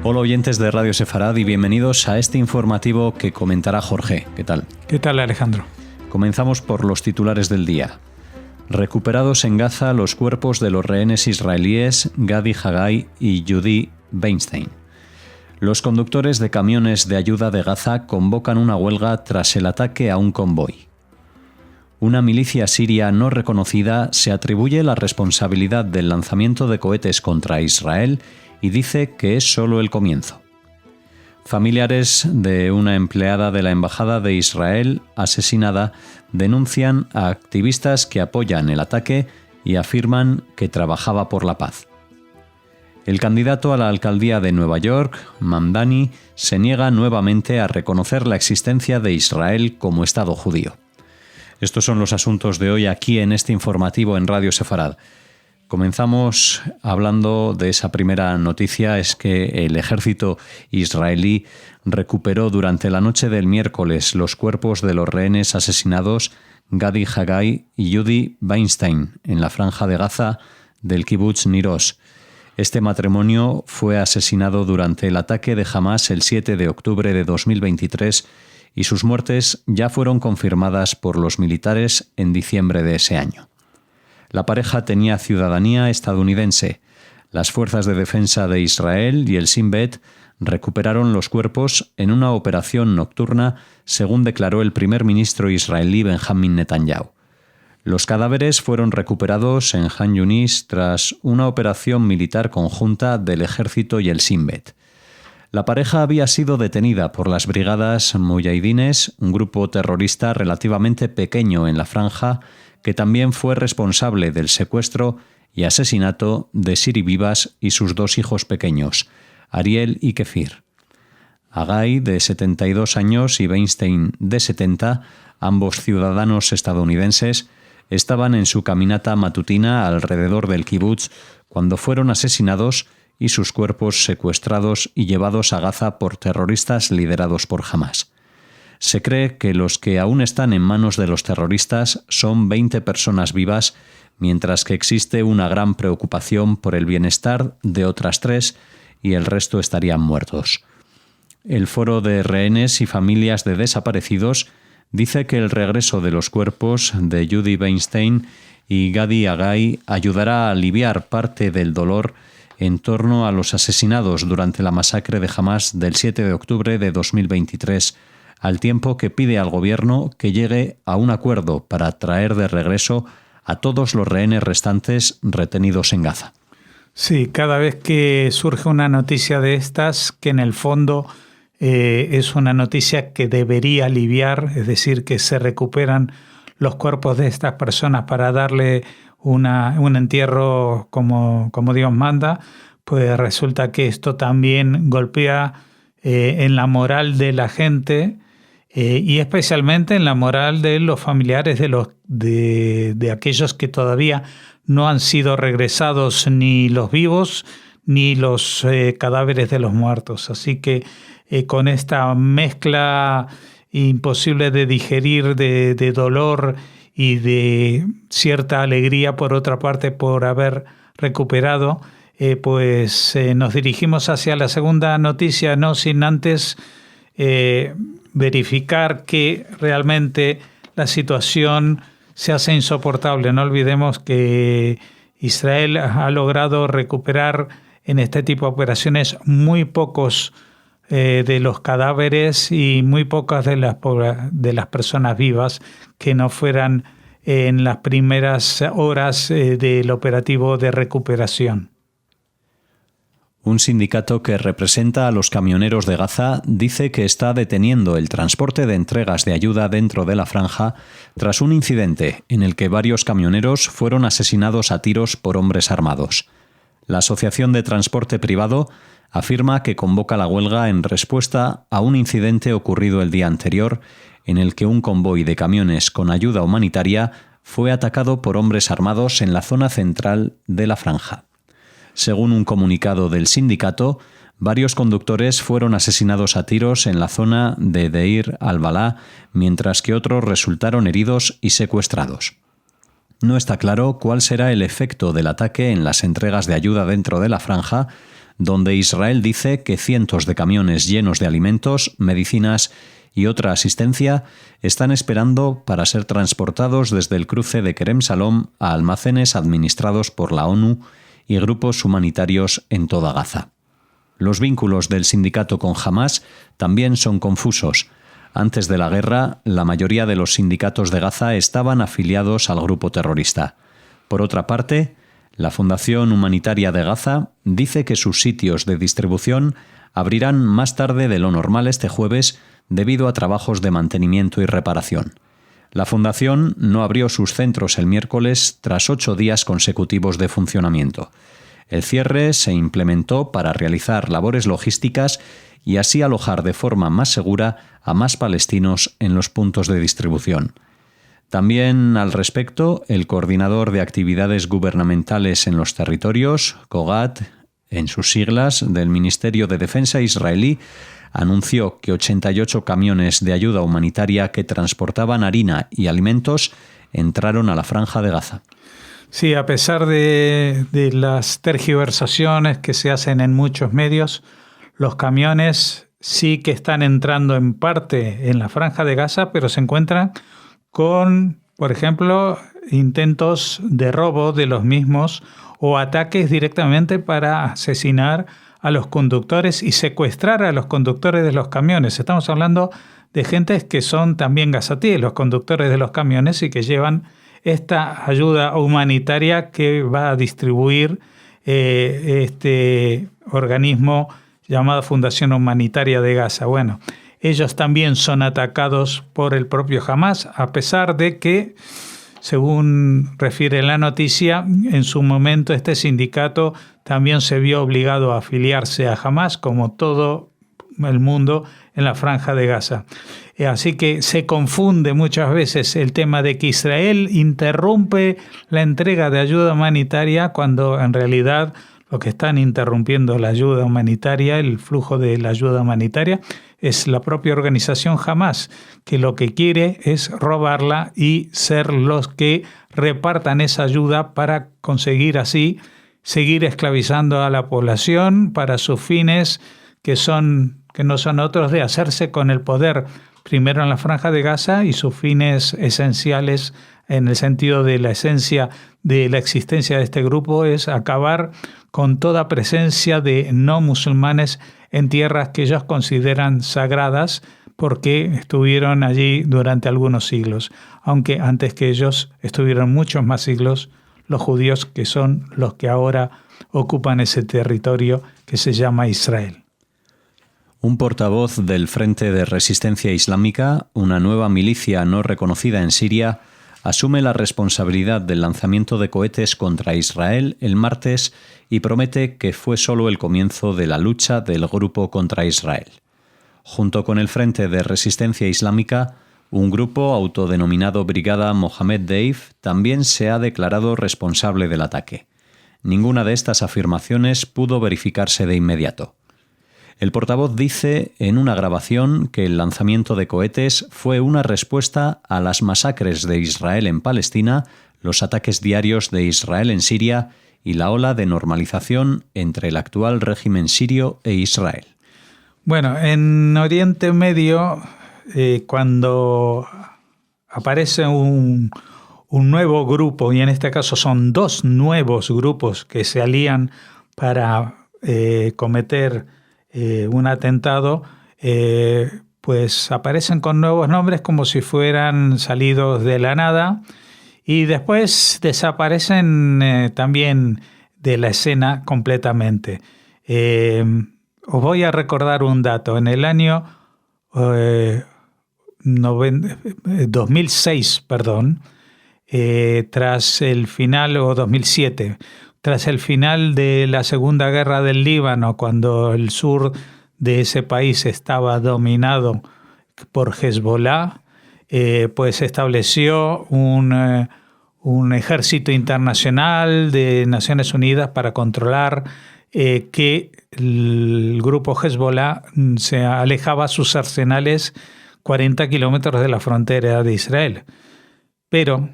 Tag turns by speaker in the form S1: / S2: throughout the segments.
S1: Hola oyentes de Radio Sefarad y bienvenidos a este informativo que comentará Jorge. ¿Qué tal?
S2: ¿Qué tal, Alejandro?
S1: Comenzamos por los titulares del día. Recuperados en Gaza los cuerpos de los rehenes israelíes Gadi Haggai y Yehudi Weinstein. Los conductores de camiones de ayuda de Gaza convocan una huelga tras el ataque a un convoy. Una milicia siria no reconocida se atribuye la responsabilidad del lanzamiento de cohetes contra Israel y dice que es solo el comienzo. Familiares de una empleada de la Embajada de Israel asesinada denuncian a activistas que apoyan el ataque y afirman que trabajaba por la paz. El candidato a la alcaldía de Nueva York, Mamdani, se niega nuevamente a reconocer la existencia de Israel como Estado judío. Estos son los asuntos de hoy aquí en este informativo en Radio Sefarad. Comenzamos hablando de esa primera noticia, es que el ejército israelí recuperó durante la noche del miércoles los cuerpos de los rehenes asesinados Gadi Haggai y Yehudi Weinstein en la franja de Gaza del kibutz Nir Oz. Este matrimonio fue asesinado durante el ataque de Hamas el 7 de octubre de 2023 y sus muertes ya fueron confirmadas por los militares en diciembre de ese año. La pareja tenía ciudadanía estadounidense. Las fuerzas de defensa de Israel y el Shin Bet recuperaron los cuerpos en una operación nocturna, según declaró el primer ministro israelí Benjamin Netanyahu. Los cadáveres fueron recuperados en Han Yunis tras una operación militar conjunta del ejército y el Shin Bet. La pareja había sido detenida por las brigadas Mujahidines, un grupo terrorista relativamente pequeño en la franja, que también fue responsable del secuestro y asesinato de Siri Vivas y sus dos hijos pequeños, Ariel y Kefir. Haggai, de 72 años, y Weinstein, de 70, ambos ciudadanos estadounidenses, estaban en su caminata matutina alrededor del kibutz cuando fueron asesinados y sus cuerpos secuestrados y llevados a Gaza por terroristas liderados por Hamas. Se cree que los que aún están en manos de los terroristas son 20 personas vivas, mientras que existe una gran preocupación por el bienestar de otras 3 y el resto estarían muertos. El Foro de Rehenes y Familias de Desaparecidos dice que el regreso de los cuerpos de Yehudi Weinstein y Gadi Haggai ayudará a aliviar parte del dolor en torno a los asesinados durante la masacre de Hamas del 7 de octubre de 2023, al tiempo que pide al gobierno que llegue a un acuerdo para traer de regreso a todos los rehenes restantes retenidos en Gaza.
S2: Sí, cada vez que surge una noticia de estas, que en el fondo es una noticia que debería aliviar, es decir, que se recuperan los cuerpos de estas personas para darle un entierro como Dios manda, pues resulta que esto también golpea en la moral de la gente, y especialmente en la moral de los familiares de aquellos que todavía no han sido regresados, ni los vivos ni los cadáveres de los muertos. Así que con esta mezcla imposible de digerir de dolor y de cierta alegría, por otra parte, por haber recuperado, nos dirigimos hacia la segunda noticia, no sin antes verificar que realmente la situación se hace insoportable. No olvidemos que Israel ha logrado recuperar en este tipo de operaciones muy pocos de los cadáveres y muy pocas de las personas vivas que no fueran en las primeras horas del operativo de recuperación.
S1: Un sindicato que representa a los camioneros de Gaza dice que está deteniendo el transporte de entregas de ayuda dentro de la franja tras un incidente en el que varios camioneros fueron asesinados a tiros por hombres armados. La Asociación de Transporte Privado afirma que convoca la huelga en respuesta a un incidente ocurrido el día anterior en el que un convoy de camiones con ayuda humanitaria fue atacado por hombres armados en la zona central de la franja. Según un comunicado del sindicato, varios conductores fueron asesinados a tiros en la zona de Deir al-Balá, mientras que otros resultaron heridos y secuestrados. No está claro cuál será el efecto del ataque en las entregas de ayuda dentro de la franja, donde Israel dice que cientos de camiones llenos de alimentos, medicinas y otra asistencia están esperando para ser transportados desde el cruce de Kerem Shalom a almacenes administrados por la ONU y grupos humanitarios en toda Gaza. Los vínculos del sindicato con Hamás también son confusos. Antes de la guerra, la mayoría de los sindicatos de Gaza estaban afiliados al grupo terrorista. Por otra parte, la Fundación Humanitaria de Gaza dice que sus sitios de distribución abrirán más tarde de lo normal este jueves debido a trabajos de mantenimiento y reparación. La fundación no abrió sus centros el miércoles tras 8 días consecutivos de funcionamiento. El cierre se implementó para realizar labores logísticas y así alojar de forma más segura a más palestinos en los puntos de distribución. También al respecto, el coordinador de actividades gubernamentales en los territorios, COGAT, en sus siglas, del Ministerio de Defensa israelí, anunció que 88 camiones de ayuda humanitaria que transportaban harina y alimentos entraron a la Franja de Gaza.
S2: Sí, a pesar de las tergiversaciones que se hacen en muchos medios, los camiones sí que están entrando en parte en la Franja de Gaza, pero se encuentran con, por ejemplo, intentos de robo de los mismos o ataques directamente para asesinar a los conductores y secuestrar a los conductores de los camiones. Estamos hablando de gentes que son también gazatíes, los conductores de los camiones, y que llevan esta ayuda humanitaria que va a distribuir este organismo llamado Fundación Humanitaria de Gaza. Bueno, ellos también son atacados por el propio Hamás, a pesar de que, según refiere la noticia, en su momento este sindicato también se vio obligado a afiliarse a Hamás, como todo el mundo en la Franja de Gaza. Así que se confunde muchas veces el tema de que Israel interrumpe la entrega de ayuda humanitaria cuando en realidad lo que están interrumpiendo la ayuda humanitaria, el flujo de la ayuda humanitaria, es la propia organización Hamás, que lo que quiere es robarla y ser los que repartan esa ayuda para conseguir así seguir esclavizando a la población para sus fines que no son otros de hacerse con el poder, primero en la Franja de Gaza, y sus fines esenciales en el sentido de la esencia de la existencia de este grupo es acabar con toda presencia de no musulmanes en tierras que ellos consideran sagradas porque estuvieron allí durante algunos siglos, aunque antes que ellos estuvieron muchos más siglos los judíos, que son los que ahora ocupan ese territorio que se llama Israel.
S1: Un portavoz del Frente de Resistencia Islámica, una nueva milicia no reconocida en Siria, asume la responsabilidad del lanzamiento de cohetes contra Israel el martes y promete que fue solo el comienzo de la lucha del grupo contra Israel. Junto con el Frente de Resistencia Islámica, un grupo autodenominado Brigada Mohammed Deif también se ha declarado responsable del ataque. Ninguna de estas afirmaciones pudo verificarse de inmediato. El portavoz dice en una grabación que el lanzamiento de cohetes fue una respuesta a las masacres de Israel en Palestina, los ataques diarios de Israel en Siria y la ola de normalización entre el actual régimen sirio e Israel.
S2: Bueno, en Oriente Medio, cuando aparece un nuevo grupo, y en este caso son 2 nuevos grupos que se alían para cometer un atentado, pues aparecen con nuevos nombres como si fueran salidos de la nada y después desaparecen también de la escena completamente. Os voy a recordar un dato. En el año 2006, tras el final, o 2007, tras el final de la Segunda Guerra del Líbano, cuando el sur de ese país estaba dominado por Hezbollah, pues se estableció un ejército internacional de Naciones Unidas para controlar que el grupo Hezbollah se alejaba sus arsenales 40 kilómetros de la frontera de Israel. Pero,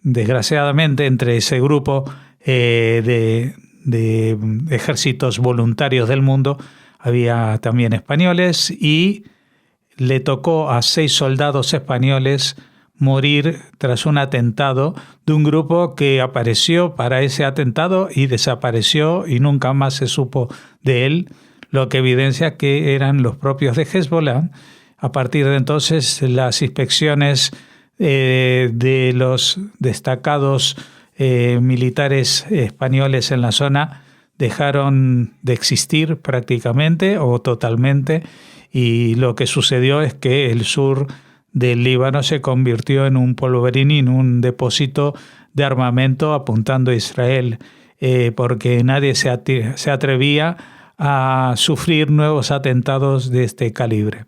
S2: desgraciadamente, entre ese grupo de de ejércitos voluntarios del mundo, había también españoles, y le tocó a 6 soldados españoles morir tras un atentado de un grupo que apareció para ese atentado y desapareció y nunca más se supo de él, lo que evidencia que eran los propios de Hezbollah. A partir de entonces, las inspecciones de los destacados militares españoles en la zona dejaron de existir prácticamente o totalmente, y lo que sucedió es que el sur del Líbano se convirtió en un polvorín y en un depósito de armamento apuntando a Israel, porque nadie se atrevía a sufrir nuevos atentados de este calibre.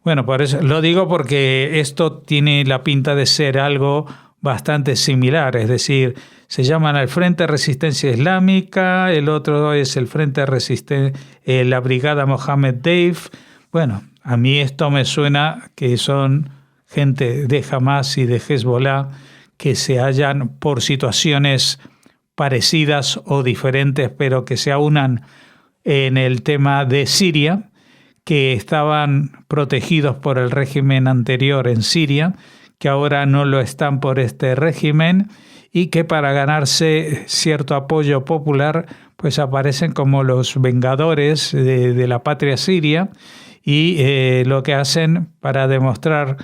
S2: Bueno, por eso lo digo, porque esto tiene la pinta de ser algo bastante similar, es decir, se llaman el Frente de Resistencia Islámica, el otro es el Frente de Resistencia, la Brigada Mohammed Deif. Bueno, a mí esto me suena que son gente de Hamas y de Hezbollah que se hallan por situaciones parecidas o diferentes, pero que se aunan en el tema de Siria, que estaban protegidos por el régimen anterior en Siria, que ahora no lo están por este régimen, y que para ganarse cierto apoyo popular pues aparecen como los vengadores de la patria siria, y lo que hacen para demostrar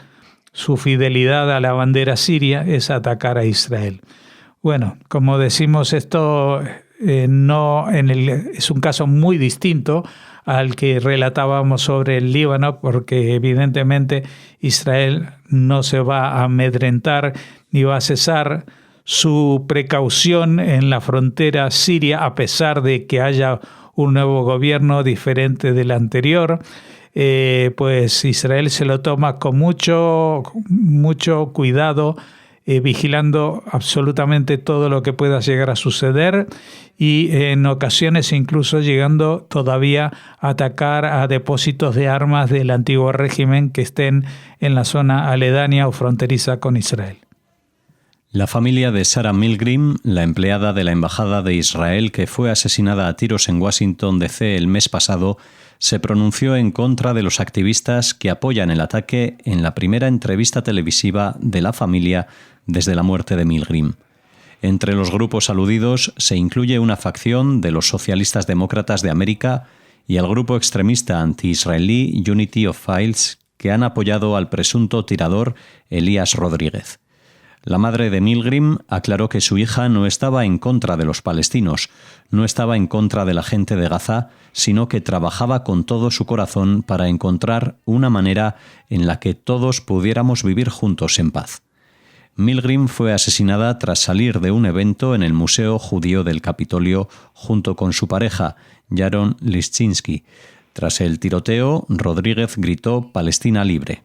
S2: su fidelidad a la bandera siria es atacar a Israel. Bueno, como decimos, esto es un caso muy distinto al que relatábamos sobre el Líbano, porque evidentemente Israel no se va a amedrentar ni va a cesar su precaución en la frontera siria, a pesar de que haya un nuevo gobierno diferente del anterior. Pues Israel se lo toma con mucho cuidado, vigilando absolutamente todo lo que pueda llegar a suceder, y en ocasiones incluso llegando todavía a atacar a depósitos de armas del antiguo régimen que estén en la zona aledaña o fronteriza con Israel.
S1: La familia de Sarah Milgrim, la empleada de la Embajada de Israel que fue asesinada a tiros en Washington, D.C. el mes pasado, se pronunció en contra de los activistas que apoyan el ataque en la primera entrevista televisiva de la familia desde la muerte de Milgrim. Entre los grupos aludidos se incluye una facción de los socialistas demócratas de América y el grupo extremista anti-israelí Unity of Files, que han apoyado al presunto tirador Elías Rodríguez. La madre de Milgrim aclaró que su hija no estaba en contra de los palestinos, no estaba en contra de la gente de Gaza, sino que trabajaba con todo su corazón para encontrar una manera en la que todos pudiéramos vivir juntos en paz. Milgrim fue asesinada tras salir de un evento en el Museo Judío del Capitolio junto con su pareja, Yaron Lischinski. Tras el tiroteo, Rodríguez gritó «Palestina libre».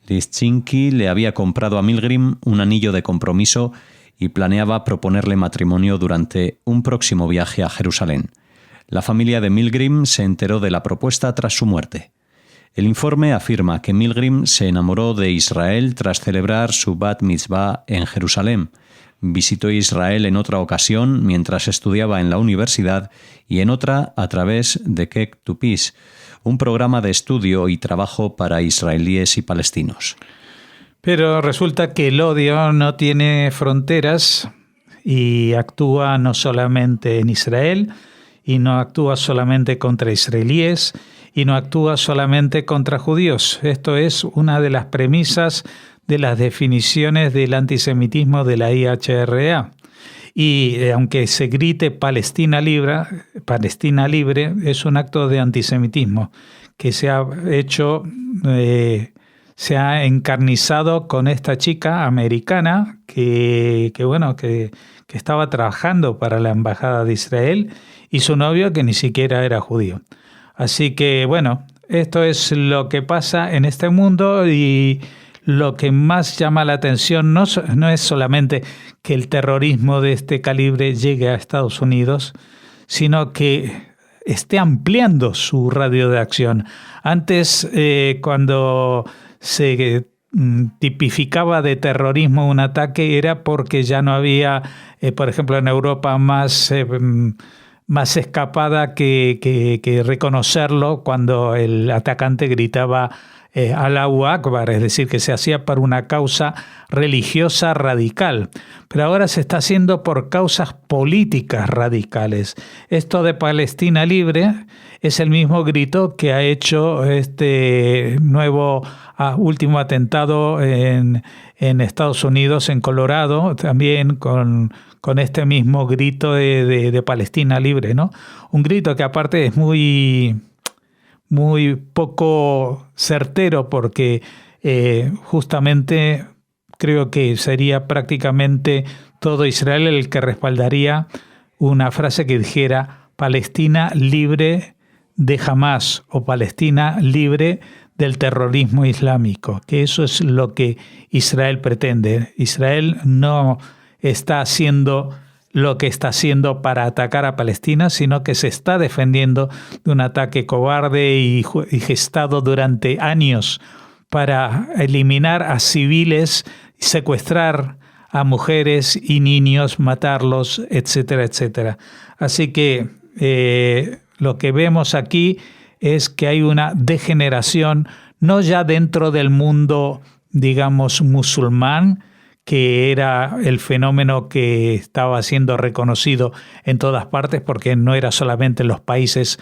S1: Lischinski le había comprado a Milgrim un anillo de compromiso y planeaba proponerle matrimonio durante un próximo viaje a Jerusalén. La familia de Milgrim se enteró de la propuesta tras su muerte. El informe afirma que Milgrim se enamoró de Israel tras celebrar su Bat Mitzvah en Jerusalén. Visitó Israel en otra ocasión mientras estudiaba en la universidad y en otra a través de Cake to Peace, un programa de estudio y trabajo para israelíes y palestinos.
S2: Pero resulta que el odio no tiene fronteras y actúa no solamente en Israel, y no actúa solamente contra israelíes, y no actúa solamente contra judíos. Esto es una de las premisas de las definiciones del antisemitismo de la IHRA. Y aunque se grite Palestina libre, es un acto de antisemitismo que se ha hecho, se ha encarnizado con esta chica americana que estaba trabajando para la Embajada de Israel, y su novio que ni siquiera era judío. Así que bueno, esto es lo que pasa en este mundo, y lo que más llama la atención no es solamente que el terrorismo de este calibre llegue a Estados Unidos, sino que esté ampliando su radio de acción. Antes, cuando se tipificaba de terrorismo un ataque, era porque ya no había, por ejemplo, en Europa más más escapada que reconocerlo cuando el atacante gritaba Allahu Akbar, es decir, que se hacía por una causa religiosa radical. Pero ahora se está haciendo por causas políticas radicales. Esto de Palestina libre es el mismo grito que ha hecho este nuevo último atentado en Estados Unidos, en Colorado, también con este mismo grito de Palestina libre, ¿no? Un grito que aparte es muy poco certero porque justamente creo que sería prácticamente todo Israel el que respaldaría una frase que dijera Palestina libre de Hamás o Palestina libre del terrorismo islámico, que eso es lo que Israel pretende. Israel no está haciendo lo que está haciendo para atacar a Palestina, sino que se está defendiendo de un ataque cobarde y gestado durante años para eliminar a civiles, secuestrar a mujeres y niños, matarlos, etcétera, etcétera. Así que lo que vemos aquí es que hay una degeneración, no ya dentro del mundo, digamos, musulmán, que era el fenómeno que estaba siendo reconocido en todas partes, porque no era solamente en los países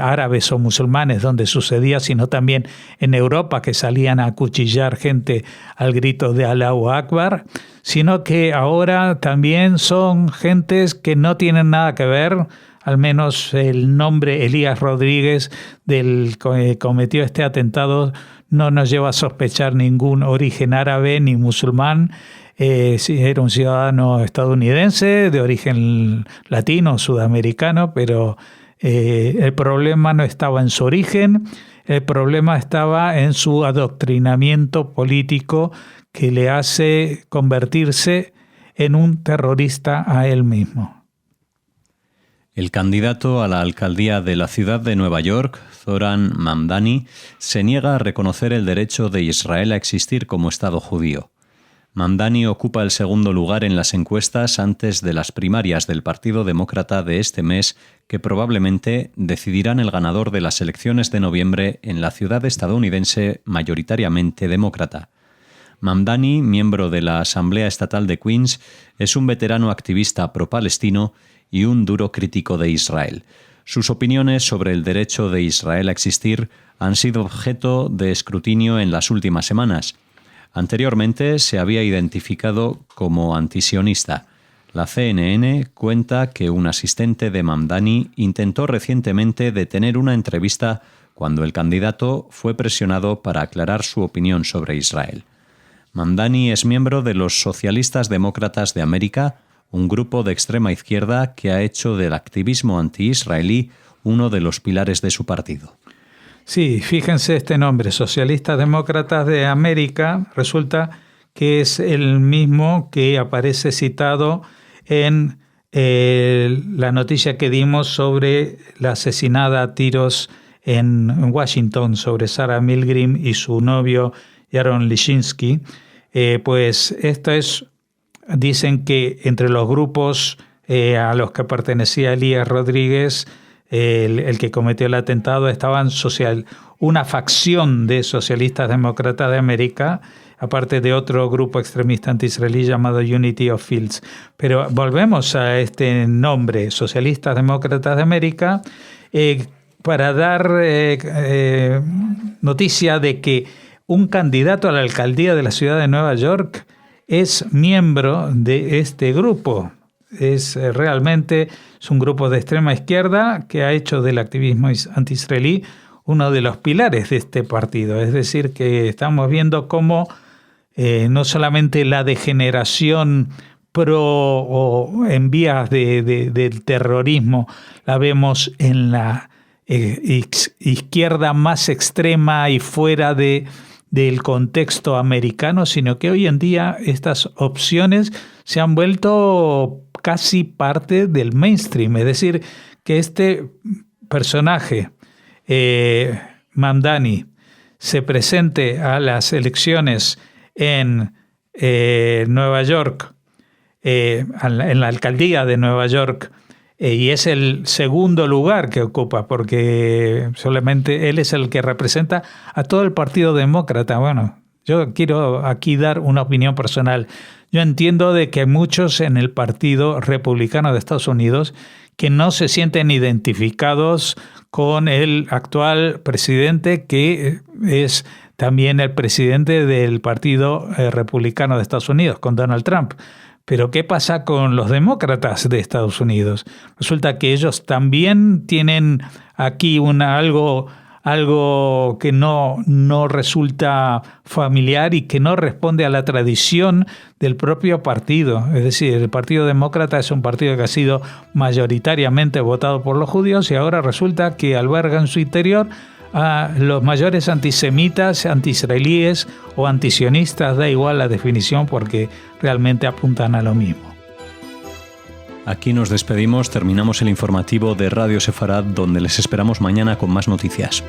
S2: árabes o musulmanes donde sucedía, sino también en Europa, que salían a acuchillar gente al grito de Allahu Akbar, sino que ahora también son gentes que no tienen nada que ver. Al menos el nombre Elías Rodríguez, del que cometió este atentado, no nos lleva a sospechar ningún origen árabe ni musulmán. Sí, era un ciudadano estadounidense de origen latino, sudamericano, pero el problema no estaba en su origen, el problema estaba en su adoctrinamiento político que le hace convertirse en un terrorista a él mismo.
S1: El candidato a la alcaldía de la ciudad de Nueva York, Zoran Mamdani, se niega a reconocer el derecho de Israel a existir como Estado judío. Mamdani ocupa el segundo lugar en las encuestas antes de las primarias del Partido Demócrata de este mes, que probablemente decidirán el ganador de las elecciones de noviembre en la ciudad estadounidense mayoritariamente demócrata. Mamdani, miembro de la Asamblea Estatal de Queens, es un veterano activista pro-palestino y un duro crítico de Israel. Sus opiniones sobre el derecho de Israel a existir han sido objeto de escrutinio en las últimas semanas. Anteriormente se había identificado como antisionista. La CNN cuenta que un asistente de Mamdani intentó recientemente detener una entrevista cuando el candidato fue presionado para aclarar su opinión sobre Israel. Mamdani es miembro de los Socialistas Demócratas de América, un grupo de extrema izquierda que ha hecho del activismo anti-israelí uno de los pilares de su partido.
S2: Sí, fíjense este nombre, Socialistas Demócratas de América, resulta que es el mismo que aparece citado en la noticia que dimos sobre la asesinada a tiros en Washington, sobre Sarah Milgrim y su novio Yaron Lishinsky. Pues esto es, dicen que entre los grupos a los que pertenecía Elías Rodríguez, el que cometió el atentado, estaban una facción de Socialistas Demócratas de América, aparte de otro grupo extremista anti-israelí llamado Unity of Fields. Pero volvemos a este nombre, Socialistas Demócratas de América, para dar noticia de que un candidato a la alcaldía de la ciudad de Nueva York es miembro de este grupo. Es un grupo de extrema izquierda que ha hecho del activismo anti-israelí uno de los pilares de este partido. Es decir, que estamos viendo cómo no solamente la degeneración o en vías del terrorismo la vemos en la izquierda más extrema y fuera del contexto americano, sino que hoy en día estas opciones se han vuelto casi parte del mainstream. Es decir, que este personaje, Mamdani, se presente a las elecciones en Nueva York, en la alcaldía de Nueva York, y es el segundo lugar que ocupa, porque solamente él es el que representa a todo el Partido Demócrata. Bueno, yo quiero aquí dar una opinión personal. Yo entiendo de que hay muchos en el Partido Republicano de Estados Unidos que no se sienten identificados con el actual presidente, que es también el presidente del Partido Republicano de Estados Unidos, con Donald Trump. Pero ¿qué pasa con los demócratas de Estados Unidos? Resulta que ellos también tienen aquí algo que no resulta familiar y que no responde a la tradición del propio partido. Es decir, el Partido Demócrata es un partido que ha sido mayoritariamente votado por los judíos y ahora resulta que alberga en su interior a los mayores antisemitas, antiisraelíes o antisionistas, da igual la definición porque realmente apuntan a lo mismo.
S1: Aquí nos despedimos, terminamos el informativo de Radio Sefarad, donde les esperamos mañana con más noticias.